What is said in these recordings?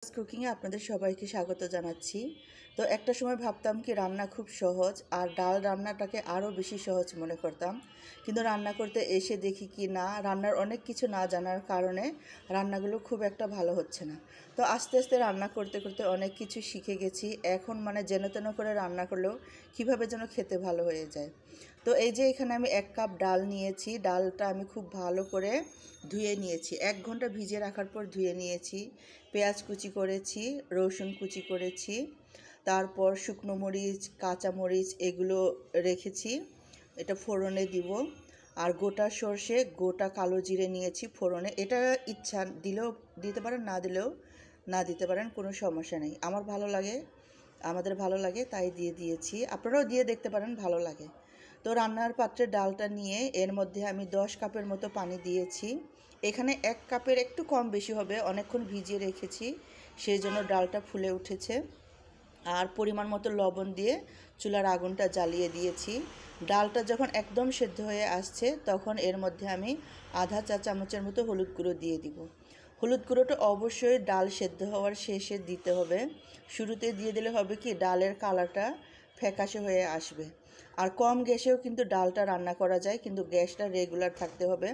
কুকিংয়ে আপনাদের সবাইকে স্বাগত জানাচ্ছি। তো একটা সময় ভাবতাম কি রান্না খুব সহজ, আর ডাল রান্নাটাকে আরও বেশি সহজ মনে করতাম। কিন্তু রান্না করতে এসে দেখি কি না, রান্নার অনেক কিছু না জানার কারণে রান্নাগুলো খুব একটা ভালো হচ্ছে না। তো আস্তে আস্তে রান্না করতে করতে অনেক কিছু শিখে গেছি। এখন যেন তেন করে রান্না করলেও কীভাবে যেন খেতে ভালো হয়ে যায়। তো এই যে এখানে আমি 1 কাপ ডাল নিয়েছি। ডালটা আমি খুব ভালো করে ধুয়ে নিয়েছি, 1 ঘন্টা ভিজিয়ে রাখার পর ধুয়ে নিয়েছি। পেঁয়াজ কুচি করেছি, রসুন কুচি করেছি, তারপর শুকনো মরিচ, কাঁচা মরিচ এগুলো রেখেছি, এটা ফোড়নে দিব। আর গোটা সর্ষে, গোটা কালো জিরে নিয়েছি ফোড়নে। এটা ইচ্ছা দিলেও দিতে পারেন, না দিলেও না দিতে পারেন, কোনো সমস্যা নেই। আমাদের ভালো লাগে তাই দিয়ে দিয়েছি, আপনারাও দিয়ে দেখতে পারেন, ভালো লাগে। তো রান্নার পাত্রে ডালটা নিয়ে এর মধ্যে আমি 10 কাপের মতো পানি দিয়েছি। এখানে 1 কাপের একটু কম বেশি হবে, অনেকক্ষণ ভিজিয়ে রেখেছি সেই জন্য ডালটা ফুলে উঠেছে। আর পরিমাণ মতো লবণ দিয়ে চুলার আগুনটা জ্বালিয়ে দিয়েছি। ডালটা যখন একদম সেদ্ধ হয়ে আসছে তখন এর মধ্যে আমি আধা চা চামচের মতো হলুদ গুঁড়ো দিয়ে দিব। হলুদ গুঁড়োটা অবশ্যই ডাল সেদ্ধ হওয়ার শেষে দিতে হবে। শুরুতে দিয়ে দিলে হবে কি ডালের কালারটা ফ্যাকাশে হয়ে আসবে। আর কম গ্যাসেও কিন্তু ডালটা রান্না করা যায়, কিন্তু গ্যাসটা রেগুলার থাকতে হবে।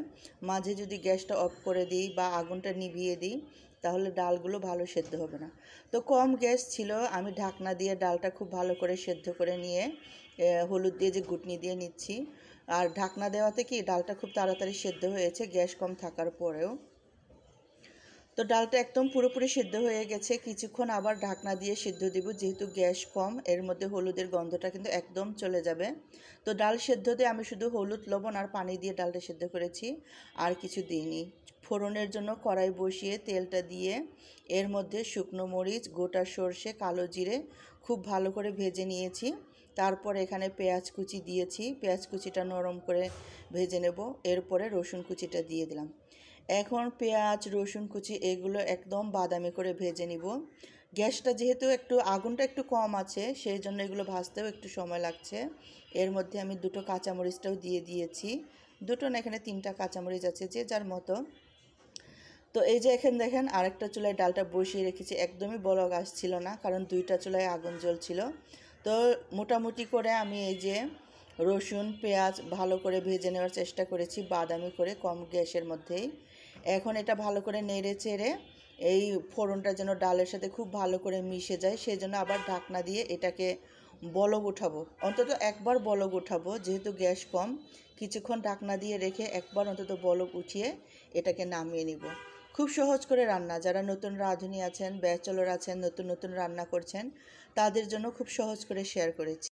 মাঝে যদি গ্যাসটা অফ করে দিই বা আগুনটা নিভিয়ে দিই তাহলে ডালগুলো ভালো সেদ্ধ হবে না। তো কম গ্যাস ছিল, আমি ঢাকনা দিয়ে ডালটা খুব ভালো করে সেদ্ধ করে নিয়ে হলুদ দিয়ে যে ঘুটনি দিয়ে নিচ্ছি। আর ঢাকনা দেওয়াতে কি ডালটা খুব তাড়াতাড়ি সেদ্ধ হয়েছে গ্যাস কম থাকার পরেও। তো ডালটা একদম পুরোপুরি সিদ্ধ হয়ে গেছে, কিছুক্ষণ আবার ঢাকনা দিয়ে সিদ্ধ দিব, যেহেতু গ্যাস কম এর মধ্যে হলুদের গন্ধটা কিন্তু একদম চলে যাবে। তো ডাল সেদ্ধতে আমি শুধু হলুদ, লবণ আর পানি দিয়ে ডালটা সেদ্ধ করেছি, আর কিছু দিইনি। ফোড়নের জন্য কড়াই বসিয়ে তেলটা দিয়ে এর মধ্যে শুকনো মরিচ, গোটা সর্ষে, কালো জিরে খুব ভালো করে ভেজে নিয়েছি। তারপর এখানে পেঁয়াজ কুচি দিয়েছি, পেঁয়াজ কুচিটা নরম করে ভেজে নেব। এরপরে রসুন কুচিটা দিয়ে দিলাম। এখন পেঁয়াজ, রসুন কুচি এগুলো একদম বাদামি করে ভেজে নিব। গ্যাসটা যেহেতু আগুনটা একটু কম আছে সেই জন্য এগুলো ভাজতেও একটু সময় লাগছে। এর মধ্যে আমি 2টো কাঁচামরিচটাও দিয়ে দিয়েছি, 2টো না, এখানে 3টা কাঁচামরিচ আছে, যে যার মতো। তো এই যে এখানে দেখেন আরেকটা চুলায় ডালটা বসিয়ে রেখেছি, একদমই বলক আসছিল না কারণ 2টা চুলায় আগুন জ্বলছিল। তো মোটামুটি করে আমি এই যে রসুন, পেঁয়াজ ভালো করে ভেজে নেওয়ার চেষ্টা করেছি, বাদামি করে, কম গ্যাসের মধ্যেই। এখন এটা ভালো করে নেড়ে চেড়ে এই ফোড়নটা যেন ডালের সাথে খুব ভালো করে মিশে যায় সেই জন্য আবার ঢাকনা দিয়ে এটাকে বলক উঠাবো, অন্তত একবার বলক উঠাবো, যেহেতু গ্যাস কম। কিছুক্ষণ ঢাকনা দিয়ে রেখে একবার অন্তত বলক উঠিয়ে এটাকে নামিয়ে নিব। খুব সহজ করে রান্না, যারা নতুন রাঁধুনি আছেন, ব্যাচেলর আছেন, নতুন নতুন রান্না করছেন, তাদের জন্য খুব সহজ করে শেয়ার করেছি।